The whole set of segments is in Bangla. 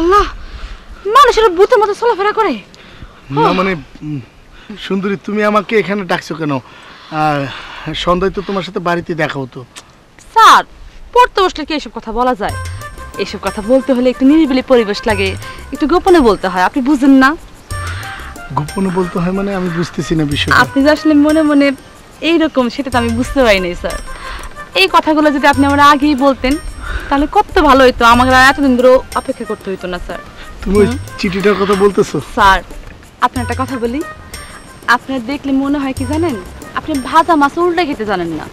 আল্লাহ, মানুষের ভূতের মতো চলাফেরা করে। না মানে সুন্দরী, তুমি আমাকে এখানে ডাকছো কেন? সন্ধ্যায় তো তোমার সাথে বাড়িতে দেখা হতো। স্যার, পড়তে বসলে কি এসব কথা বলা যায়? এসব কথা বলতে হলে একটু নিরিবিলি পরিবেশ লাগে, একটু গোপনে বলতে হয়। আপনি বুঝেন না? গোপনে বলতে হয় মানে আমি বুঝতেছি না বিষয়টা। আপনি যে আসলে মনে মনে এইরকম সেটা তো আমি বুঝতে পারি নাই স্যার। এই কথাগুলো যদি আপনি আমার আগেই বলতেন তাহলে কত ভালো হইতো, আমাকে এতদিন ধরে অপেক্ষা করতে হইতো না স্যার। তুমি চিঠিটার কথা বলতেছো? স্যার, আপনার একটা কথা বলি, আপনার দেখলে মনে হয় কি জানেন, আপনি ভাজা মাছ উল্টে খেতে জানেন না,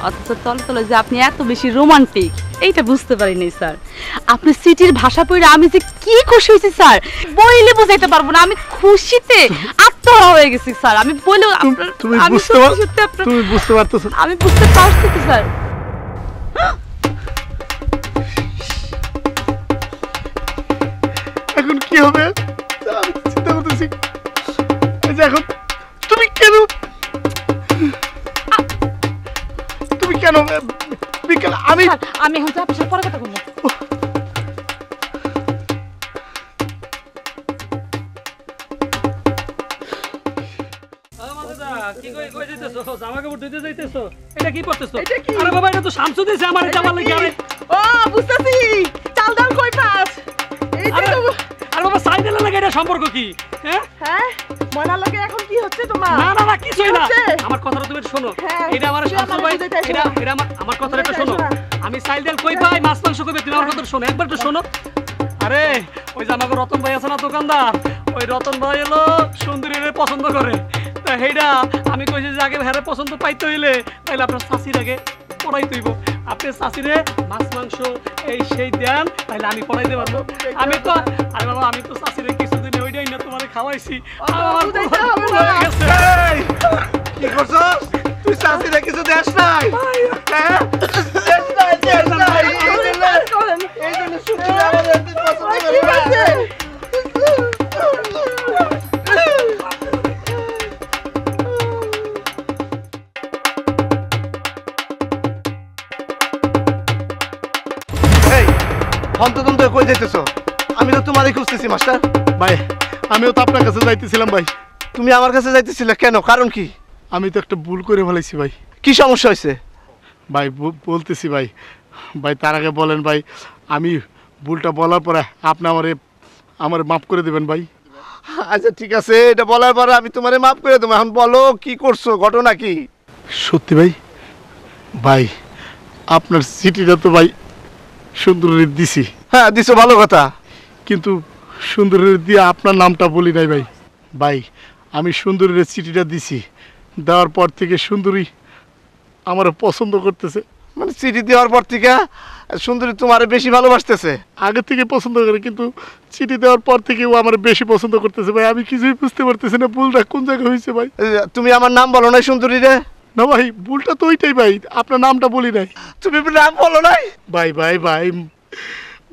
অথচ তলে তলে যে আপনি এত বেশি রোমান্টিক এইটা বুঝতে পারি নাই স্যার। আপনি সিটির ভাষা পড়ে আমি যে কি খুশি হয়েছি স্যার, বইলে বোঝাইতে পারবো না। আমি খুশিতে আত্মহারা হয়ে গেছি স্যার। আমি বলেও তুমি বুঝতে পারতেছো? আমি বুঝতে পারছি তো স্যার। এখন কি হবে আমি চিন্তা করতেছি। এখন তুমি কেন বিকেল আমি এখন আপনার সাথে পরে কথা বলবো। সম্পর্ক কি? ময়না লাগে এখন কি হচ্ছে তোমার? না না না কিছুই না, আমার কথাটা তুমি শোনো। এটা আমার শামসু ভাই, এটা আমার কথাটা একটু শোনো। আমি চাইল ডাল কই পাই, মাছ মাংস কই পাই, তুমি আমার কথাটা শোনো, একবার একটু শোনো। আরে ওই যে আমাকে রতন ভাই আছে না দোকানদার, ওই রতন ভাই হলো সুন্দরীরে পছন্দ করে। তা হেইডা আমি কইছি যে আগে হ্যারে পছন্দ পাইতে হইলে তাইলে আপনার শাশির আগে পড়াই তুইব। আপনি শাশিরে মাছ মাংস এই সেই দেন, তাইলে আমি পড়াইতে পারবো। আমি তো আরে বাবা, আমি তো শাশিরে কিছুদিন ওইটাই না তোমারে খাওয়াইছি। কি করছস তুই? শাশিরে কিছু দেশ নাই? হ্যাঁ দেশ নাই, দেশ নাই। এই জন্য সুন্দরী আমাদের পছন্দ করে। অন্তত কই যাইতেছো? আমি তো তোমারই খুঁজতেছি মাস্টার। ভাই আমিও তো আপনার কাছে যাইতেছিলাম। ভাই তুমি আমার কাছে যাইতেছিলে কেন? কারণ কি? আমি তো একটা ভুল করে ফেলেছি ভাই। কি সমস্যা হয়েছে ভাই? বলতেছি ভাই। ভাই তার আগে বলেন ভাই, আমি ভুলটা বলার পরে আপনি আমার মাফ করে দেবেন ভাই। আচ্ছা ঠিক আছে, এটা বলার পরে আমি তোমারে মাফ করে দেবো। এখন বলো কি করছো, ঘটনা কি? সত্যি ভাই, ভাই আপনার চিঠিটা তো ভাই সুন্দরীর দিছি। হ্যাঁ দিছো, ভালো কথা, কিন্তু সুন্দরীর দিয়ে আপনার নামটা বলি নাই ভাই। ভাই আমি সুন্দরীর চিঠিটা দিছি, দেওয়ার পর থেকে সুন্দরী আমার পছন্দ করতেছে। মানে চিঠি দেওয়ার পর থেকে সুন্দরী তোমার বেশি ভালোবাসতেছে? আগে থেকে পছন্দ করে, কিন্তু চিঠি দেওয়ার পর থেকে ও আমার বেশি পছন্দ করতেছে ভাই। আমি কিছুই বুঝতে পারতেছি না ভুলটা কোন জায়গায় হয়েছে ভাই। তুমি আমার নাম বলো নাই সুন্দরী রে? না ভাই, ভুলটা তো ওইটাই ভাই, আপনার নামটা বলি নাই। তুমি নাম বলো নাই? ভাই ভাই ভাই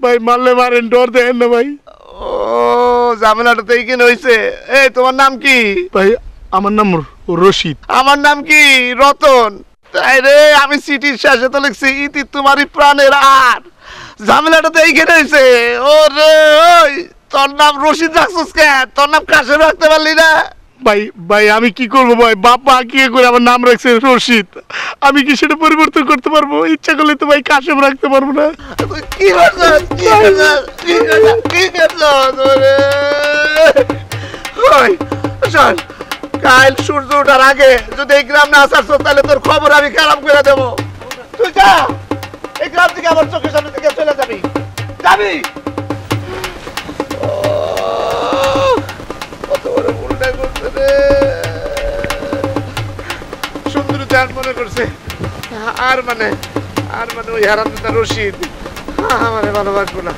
ভাই মারলে মারেন, ডর দেন না ভাই। ও ঝামেলাটা তো এইখানে হয়েছে। এই তোমার নাম কি? ভাই আমার নাম রশিদ। আমার নাম কি? রতন। তাই রে, আমি চিঠির শেষে তো লিখছি ইতি তোমারই প্রাণের আর। ঝামেলাটা তো এইখানে হয়েছে। ও রে ওই তোর নাম রশিদ রাখছিস কেন? তোর নাম কাশেম রাখতে পারলি না? ভাই ভাই আমি কি করবো ভাই, বাবা কি করে আমার নাম রাখছে রশিদ, আমি কি সেটা পরিবর্তন করতে পারবো? ইচ্ছা করলে তো ভাই কাশেম রাখতে পারবো না। কি কাল সূর্য ওঠার আগে যদি এই গ্রাম না আসার তাহলে তোর খবর আমি খারাপ করে দেবো। তুই যা, এই গ্রাম থেকে আমার চোখের সামনে থেকে চলে যাবি। যাবি? কত বড় ভুলটা করছে রে। সুন্দরী ধ্যান মনে করছে আর মানে ওই হারামজাদা রশিদ আমারে ভালোবাসবো না।